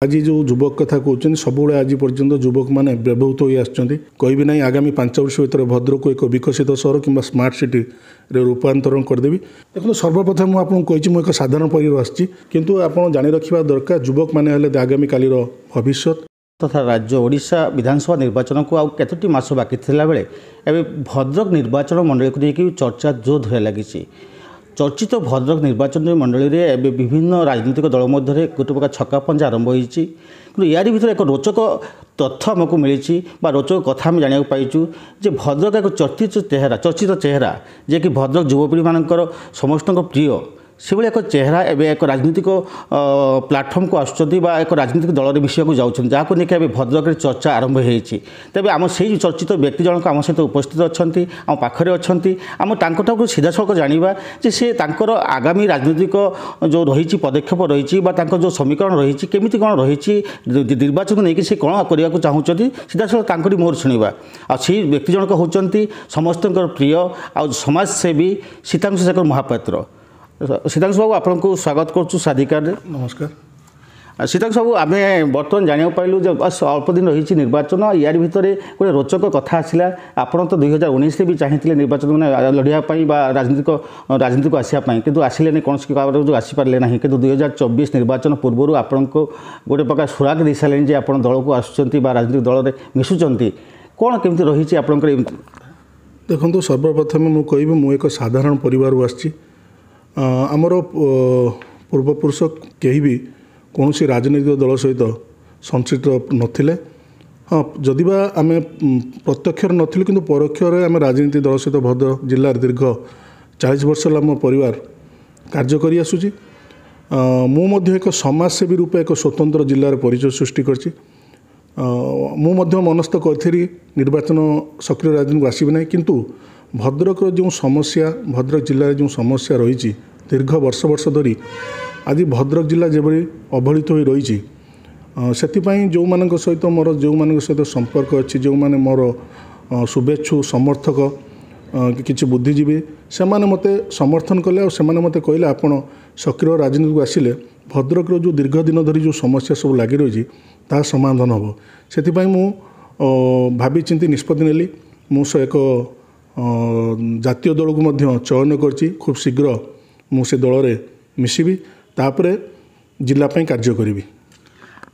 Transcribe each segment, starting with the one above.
आज जो युवक कथा कहते सब आज पर्यटन युवक मैंने व्यवहृत हो आसबी ना आगामी 5 वर्ष भर भद्रक को एक विकसित सहर कि स्मार्ट सिटी रूपांतरण करदेवी। देखो सर्वप्रथम मुझे मुझे एक साधारण परिवार आसी किंतु आप जानी रखा दरकार युवक मैंने आगामी कालीर भविष्य तथा राज्य ओडिशा विधानसभा निर्वाचन को आउ केतोटी मास बाकी थिला बेले एबे भद्रक निर्वाचन मंडली को लेकिन चर्चा जोर धरे लगी। चर्चित भद्रक निर्वाचन मंडली रे एबे विभिन्न राजनीतिक दल मध्य गोटे प्रकार छक्का पंजा आरंभ होती यार भर एक रोचक तथ्य आमको मिली रोचक कथा आम जाना पाइचु जे भद्रक एक चर्चित चेहरा जे कि भद्रक युवपीढ़ी मानकर समस्त प्रिय से भाई एक चेहरा एवं एक राजनीतिक प्लाटफर्म को आसुँच एक राजनीतिक दल में मिसवाक जाऊँ जहाँ को लेकिन भद्रक चर्चा आरंभ होती तेज आम से चर्चित व्यक्ति जनक आम सहित उपस्थित अच्छा आम पाखे अच्छा आम तांको सीधा सड़क जाना जे सी आगामी राजनीतिक जो रही पदक्षेप रही जो समीकरण रही केमी कौन रही निर्वाचन को लेकिन से कौन करने को चाहते सीधा सड़क मोर शुणा आई व्यक्ति जनक होती समस्त प्रिय आ समाजसेवी सीतांशु शेखर महापात्र। सीतांशु बाबू आपन को स्वागत करुँ साधिकार। नमस्कार। सीतांशु बाबू आम बर्तमान जाना पाइलु जो बस अल्प दिन रही निर्वाचन यार भितर गोटे रोचक कथा आसला आपड़ तो 2019 भी चाहिए निर्वाचन में लड़ाई राजनीति को आसापी किंतु आसिले कौन कारण जो आसीपारे ना कि 2024 निर्वाचन पूर्व आपन को गोटे प्रकार सुराग दे सारे आप दल को आसुँच राजनीतिक दल में मिशुंट कौन केमती रही आपंकर। देखो सर्वप्रथम मुझे कह एक साधारण परिवार आसी आमर पूर्वपुरुष कहीं भी कौन राजनीतिक दल सहित संश्लिष्ट नथिले। हाँ जदिबा आम प्रत्यक्ष नथिलु किंतु परोक्ष आम राजनीतिक दल सहित भद्रक जिले दीर्घ 40 वर्ष आम परिवार कार्य करि आसुची। मु एक समाजसेवी रूपे एक स्वतंत्र जिलार परिचय सृष्टि करछि। मु मनस्थ करी निर्वाचन सक्रिय राजनीति को आसबि ना किंतु भद्रक जो समस्या भद्रक जिले जो समस्या रही दीर्घ वर्ष वर्ष धरी आज भद्रक जिला जो अवहेलित हो रही से जो मान सहित मोर जो मान सहित संपर्क अच्छी जो मैंने मोर शुभेच्छु समर्थक किसी बुद्धिजीवी से मत समर्थन कले और मत कहले आपड़ सक्रिय राजनीति को आसिले भद्रक जो दीर्घ दिन धरी जो समस्या सब लगी रही ता समाधान हम से भावी चिंती निष्पत्ति नेली मुझे एक जातीय दल को चयन करछि खूब शीघ्र मुझे दल में मिसबी तापर जिलापाई कार्य करी।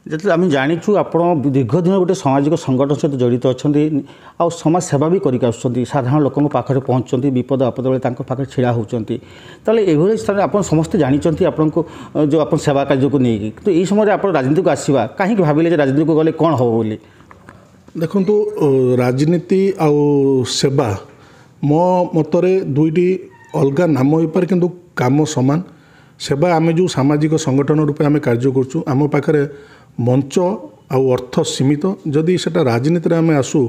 जो आम जाचु आप दीर्घ दिन गोटे सामाजिक संगठन सहित जड़ित अच्छा समाज सेवा भी करके साधारण लोक पाखे पहुँचते विपद आपद बेले पाखे छिड़ा होती ये स्थान आप समस्ते जानते आपन को जो आप सेवा कार्य को लेकिन तो यही समय आप राजनीति को आसवा कहीं भाविले राजनीति को गले कौन हम बोली। देखो राजनीति आउ सेवा मो मतरे दुईटी अलग नाम हो पारे किंतु काम समान। सेवा आम जो सामाजिक संगठन रूपे आम कार्य करुँ आम पाखे मंच आउ अर्थ सीमित जदि सेटा राजनीति में आम आसू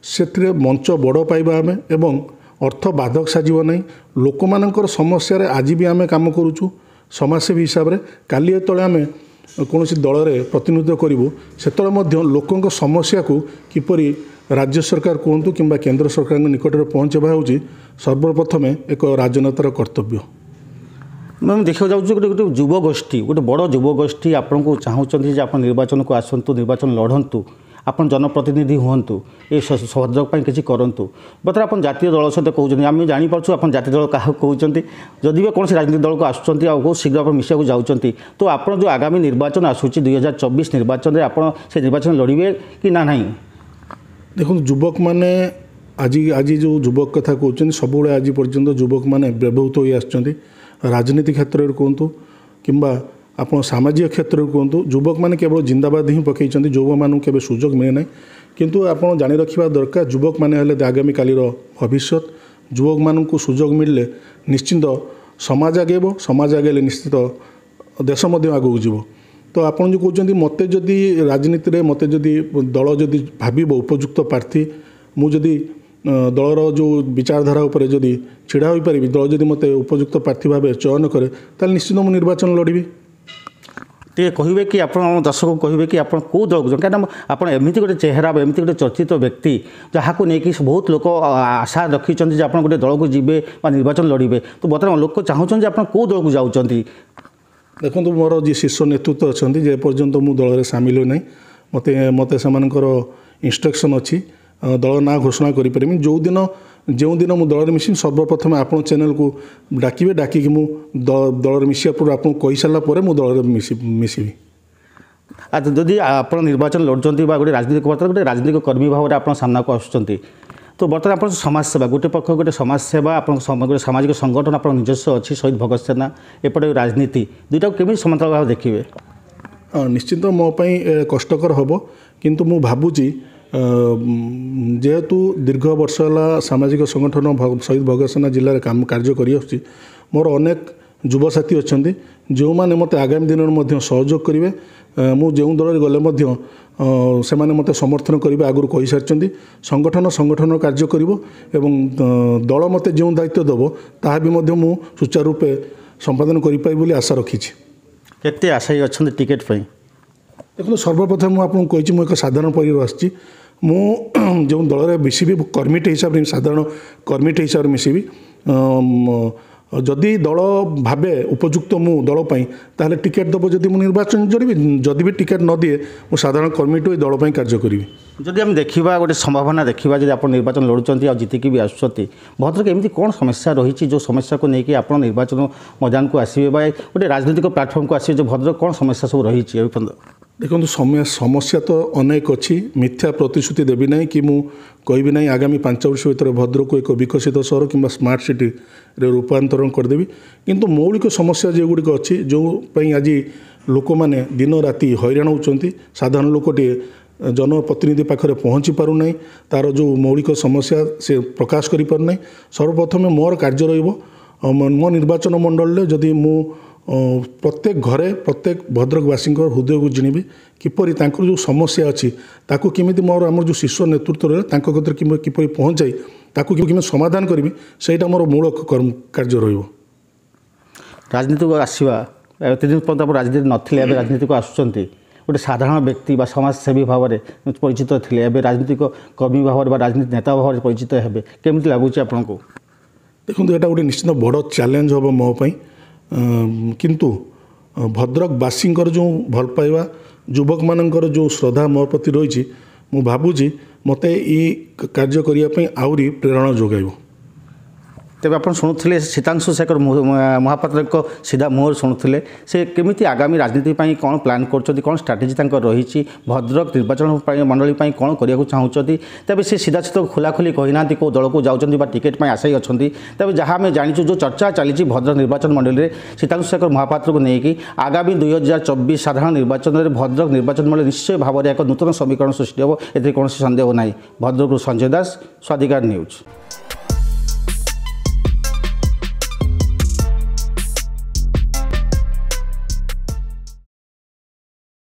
से मंच बड़ पाइबा आम एवं अर्थ बाधक साजिब ना लोक मानकर समस्या आज भी आम काम करुँ समाजसेवी हिसाब से काली जो आम कौन दल में प्रतिनिधित्व करूँ से लोकों समस्या को किपरि राज्य सरकार कहतु कि केंद्र सरकार निकट में पहुँचवा हूँ सर्वप्रथम एक राजनेतार कर्तव्य। मैं देखा जाऊँ गोटे युवगोष्ठी गोटे बड़ युवगोष्ठी आपन को चाहते आप निर्वाचन को आसतु निर्वाचन लड़तु आप जनप्रतिनिधि हूँ ये भद्रक किसी करूँ बता आप जातीय दल सहित कहते आम जापार आप जातीय दल क्या कहते जदि भी कौन राजनीतिक दल को आसुँच बहुत शीघ्र आप मिसाक जाऊँच तो आप जो आगामी निर्वाचन आसूँ 2024 निर्वाचन में आप से निर्वाचन लड़े कि ना नहीं। देखो युवक मैंने आज जो युवक कथा कहते सब आज पर्यटन युवक मैंने व्यवहृत हो आसुँच राजनीति क्षेत्र में कहतु कि आप सामाजिक क्षेत्र में कहतु युवक मैंने केवल जिंदाबाद ही पकई युवक मानू केवल सुजोग मिले ना किंतु आप जानी रखा दरकार युवक मैंने आगामी कालीर भविष्य युवक मानू सुजोग मिलले निश्चिंत समाज आगेब समाज आगे निश्चित देश आगू जीव। तो आप जो कहते मत जदि राजनीति में मत जदि दल जदि भाव उपयुक्त प्रार्थी मुझे दलर जो विचारधारा उपर जदि छिड़ा हो पारि दल जदि मत उपयुक्त प्रार्थी भाव चयन करे ताल निश्चित मुझे निर्वाचन लड़बी। टे कहे कि आप दर्शक कहे कि आप कौ दल को कहीं आप एमती गोटे चेहरा एमती गोटे चर्चित व्यक्ति जहाँ को लेकिन बहुत लोक आशा रखी आप गोटे दल को जी निर्वाचन लड़े तो बर्तमान लोक चाहते आप कौ दल को जाऊँच ଦେଖନ୍ତୁ ମୋର ଯିଏ ଶୀର୍ଷ ନେତୃତ୍ୱ ଅଛନ୍ତି ଯେପର୍ଯ୍ୟନ୍ତ ମୁଁ ଦଳରେ ସାମିଲ ହୋଇନାହିଁ ମୋତେ ସେମାନଙ୍କର ଇନଷ୍ଟ୍ରକ୍ସନ୍ ଅଛି ଦଳ ନାଁ ଘୋଷଣା କରିପାରିବି ଯେଉଁଦିନ ମୁଁ ଦଳରେ ମିଶିବି ସର୍ବପ୍ରଥମେ ଆପଣ ଚ୍ୟାନେଲକୁ ଡାକିକି ମୁଁ ଦଳରେ ମିଶିବା ପୂର୍ବରୁ ଆପଣଙ୍କୁ କହିସାରିଲା ପରେ ମୁଁ ଦଳରେ ମିଶିବି। ଆଚ୍ଛା, ଯଦି ଆପଣ ନିର୍ବାଚନ ଲଢ଼ୁଛନ୍ତି ବା ଗୋଟେ ରାଜନୈତିକ କର୍ମୀ ଭାବରେ ଆପଣ ସାମ୍ନାକୁ ଆସୁଛନ୍ତି ତ ବର୍ତ୍ତମାନ ଆପଣ ସମାଜସେବା ଗୋଟେ ପକ୍ଷ ଗୋଟେ ସମାଜସେବା ଆପଣଙ୍କ ଗୋଟେ ସାମାଜିକ ସଂଗଠନ ଆପଣଙ୍କ ନିଜସ୍ୱ ଅଛି ଶହୀଦ ଭଗତ ସେନା ଏପଟେ ରାଜନୀତି ଦୁଇଟାକୁ କେମିତି ସମାନ୍ତରାଳ ଭାବେ ଦେଖିବେ? ନିଶ୍ଚିନ୍ତ ମୋ ପାଇଁ କଷ୍ଟକର ହେବ କିନ୍ତୁ ମୁଁ ଭାବୁଛି ଯେହେତୁ ଦୀର୍ଘ ବର୍ଷ ହେଲା ସାମାଜିକ ସଂଗଠନ ଶହୀଦ ଭଗତ ସେନା ଜିଲ୍ଲାରେ କାର୍ଯ୍ୟ କରିଆସୁଛି ମୋର ଅନେକ ଯୁବସାଥୀ ଅଛନ୍ତି ଯେଉଁମାନେ ମୋତେ ଆଗାମୀ ଦିନରେ ମଧ୍ୟ ସହଯୋଗ କରିବେ। ମୁଁ ଯେଉଁ ଦଳରେ ଗଲେ ମଧ୍ୟ ସେମାନେ ମୋତେ ସମର୍ଥନ କରିବେ ଆଗରୁ କହିସାରିଛନ୍ତି। ସଂଗଠନ କାର୍ଯ୍ୟ କରିବ ଏବଂ ଦଳ ମୋତେ ଯେଉଁ ଦାୟିତ୍ୱ ଦେବ ତାହା ବି ମଧ୍ୟ ମୁଁ ସୁଚାରୁ ରୂପେ ସମ୍ପାଦନ କରିପାରିବି ବୋଲି ଆଶା ରଖିଛି। କେତେ ଆଶାୟୀ ଅଛନ୍ତି ଟିକେଟ୍ ପାଇଁ? ଦେଖନ୍ତୁ ସର୍ବପ୍ରଥମେ ମୁଁ ଆପଣଙ୍କୁ କହିଛି ମୁଁ ଏକ ସାଧାରଣ ପରିବାର ଆସିଛି। ମୁଁ ଯେଉଁ ଦଳରେ ମିଶିବି କର୍ମୀଟେ ହିସାବରେ ସାଧାରଣ କର୍ମୀଟେ ହିସାବରେ ମିଶିବି। ଯଦି ଦଳ ଭାବେ ଉପଯୁକ୍ତ ମୁଁ ଦଳ ପାଇଁ ତାହେଲେ ଟିକେଟ୍ ଦେବ ଯଦି ମୁଁ ନିର୍ବାଚନ କରିବି ଯଦି ବି ଟିକେଟ୍ ନ ଦିଏ ମୁଁ ସାଧାରଣ କର୍ମୀଠୁ ଏ ଦଳ ପାଇଁ କାର୍ଯ୍ୟ କରିବି। ଯଦି ଆମେ ଦେଖିବା ଗୋଟେ ସମ୍ଭାବନା ଦେଖିବା ଯଦି ଆପଣ ନିର୍ବାଚନ ଲଢ଼ୁଛନ୍ତି ଆଉ ଜିତିକି ବି ଆସୁଛନ୍ତି ଭଦ୍ରକ ଏମିତି କ'ଣ ସମସ୍ୟା ରହିଛି ଯେଉଁ ସମସ୍ୟାକୁ ନେଇକି ଆପଣ ନିର୍ବାଚନ ମଇଦାନକୁ ଆସିବେ ବା ଗୋଟେ ରାଜନୈତିକ ପ୍ଲାଟଫର୍ମକୁ ଆସିବେ ଯେ ଭଦ୍ରକ କ'ଣ ସମସ୍ୟା ସବୁ ରହିଛି? ଦେଖନ୍ତୁ ସମସ୍ୟା ତ ଅନେକ ଅଛି। ମିଥ୍ୟା ପ୍ରତିଶ୍ରୁତି ଦେବି ନାହିଁ କି ମୁଁ କହିବି ନାହିଁ ଆଗାମୀ 5 ବର୍ଷ ଭିତରେ ଭଦ୍ରକକୁ ଏକ ବିକଶିତ ସହର କିମ୍ବା ସ୍ମାର୍ଟ ସିଟିରେ ରୂପାନ୍ତରଣ କରିଦେବି। କିନ୍ତୁ ମୌଳିକ ସମସ୍ୟା ଯେଉଁଗୁଡ଼ିକ ଅଛି ଯେଉଁ ପାଇଁ ଆଜି ଲୋକମାନେ ଦିନ ରାତି ହଇରାଣ ହେଉଛନ୍ତି ସାଧାରଣ ଲୋକଟିଏ ଜନପ୍ରତିନିଧି ପାଖରେ ପହଞ୍ଚି ପାରୁନାହିଁ ତା'ର ଯେଉଁ ମୌଳିକ ସମସ୍ୟା ସେ ପ୍ରକାଶ କରିପାରୁନାହିଁ। ସର୍ବପ୍ରଥମେ ମୋର କାର୍ଯ୍ୟ ରହିବ ମୋ ନିର୍ବାଚନ ମଣ୍ଡଳୀରେ ଯଦି ମୁଁ ପ୍ରତ୍ୟେକ ଘରେ ପ୍ରତ୍ୟେକ ଭଦ୍ରକବାସୀଙ୍କ ହୃଦୟକୁ ଜିଣିବି କିପରି ତାଙ୍କର ଯେଉଁ ସମସ୍ୟା ଅଛି ତାକୁ କେମିତି ଆମର ଯେଉଁ ଶୀର୍ଷ ନେତୃତ୍ୱରେ ତାଙ୍କ କତିରେ କିପରି ପହଞ୍ଚାଇ ତାକୁ କେମିତି ସମାଧାନ କରିବି ସେଇଟା ମୋର ମୂଳ କାର୍ଯ୍ୟ ରହିବ। ରାଜନୀତିକୁ ଆସିବା ଏତେ ଦିନ ପର୍ଯ୍ୟନ୍ତ ଆପଣ ରାଜନୀତି ନଥିଲେ ଏବେ ରାଜନୀତିକୁ ଆସୁଛନ୍ତି ଗୋଟେ ସାଧାରଣ ବ୍ୟକ୍ତି ବା ସମାଜସେବୀ ଭାବରେ ପରିଚିତ ଥିଲେ ଏବେ ରାଜନୈତିକ କର୍ମୀ ଭାବରେ ବା ରାଜନୀତି ନେତା ଭାବରେ ପରିଚିତ ହେବେ କେମିତି ଲାଗୁଛି ଆପଣଙ୍କୁ? ଦେଖନ୍ତୁ ଏଇଟା ଗୋଟେ ନିଶ୍ଚିତ ବଡ଼ ଚ୍ୟାଲେଞ୍ଜ ହେବ ମୋ ପାଇଁ କିନ୍ତୁ ଭଦ୍ରକବାସୀଙ୍କର ଯେଉଁ ଭଲ ପାଇବା ଯୁବକମାନଙ୍କର ଯେଉଁ ଶ୍ରଦ୍ଧା ମୋ ପ୍ରତି ରହିଛି ମୁଁ ଭାବୁଛି ମୋତେ ଏଇ କାର୍ଯ୍ୟ କରିବା ପାଇଁ ଆହୁରି ପ୍ରେରଣା ଯୋଗାଇବ। ତେବେ ଆପଣ ଶୁଣୁଥିଲେ ଶୀତାଂଶୁ ଶେଖର ମହାପାତ୍ରଙ୍କ ସିଧା ମୁହଁରୁ ଶୁଣୁଥିଲେ ସେ କେମିତି ଆଗାମୀ ରାଜନୀତି ପାଇଁ କ'ଣ ପ୍ଲାନ୍ କରୁଛନ୍ତି କ'ଣ ଷ୍ଟ୍ରାଟେଜି ତାଙ୍କର ରହିଛି ଭଦ୍ରକ ନିର୍ବାଚନ ମଣ୍ଡଳୀ ପାଇଁ କ'ଣ କରିବାକୁ ଚାହୁଁଛନ୍ତି। ତେବେ ସେ ସିଧାସିଧା ଖୋଲାଖୋଲି କହିନାହାନ୍ତି କେଉଁ ଦଳକୁ ଯାଉଛନ୍ତି ବା ଟିକେଟ୍ ପାଇଁ ଆଶାୟୀ ଅଛନ୍ତି। ତେବେ ଯାହା ଆମେ ଜାଣିଛୁ ଯେଉଁ ଚର୍ଚ୍ଚା ଚାଲିଛି ଭଦ୍ରକ ନିର୍ବାଚନ ମଣ୍ଡଳୀରେ ଶୀତାଂଶୁ ଶେଖର ମହାପାତ୍ରକୁ ନେଇକି ଆଗାମୀ 2024 ସାଧାରଣ ନିର୍ବାଚନରେ ଭଦ୍ରକ ନିର୍ବାଚନ ମଣ୍ଡଳୀ ନିଶ୍ଚୟ ଭାବରେ ଏକ ନୂତନ ସମୀକରଣ ସୃଷ୍ଟି ହେବ ଏଥିରେ କୌଣସି ସନ୍ଦେହ ନାହିଁ। ଭଦ୍ରକରୁ ସଞ୍ଜୟ ଦାସ ସ୍ୱାଧିକାର ନ୍ୟୁଜ୍।